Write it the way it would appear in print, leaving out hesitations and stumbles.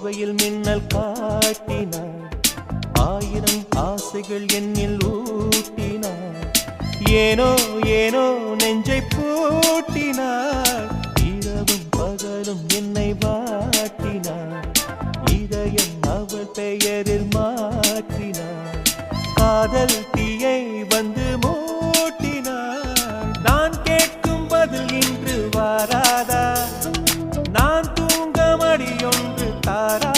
போர்வையில் மின்னல் காட்டினாள், ஆயிரம் ஆசைகள் என்னில் ஊட்டினாள். ஏனோ ஏனோ நெஞ்சை பூட்டினாள், இரவும் பகலும் என்னை வாட்டினாள். இதயம் அவள் பெயரில் மாற்றினாள், காதல் தீயை வந்து மூட்டினாள். நான் கேட்கும் பதில் இன்று வாராதா, நான் தூங்க மடியொன்று தாரா.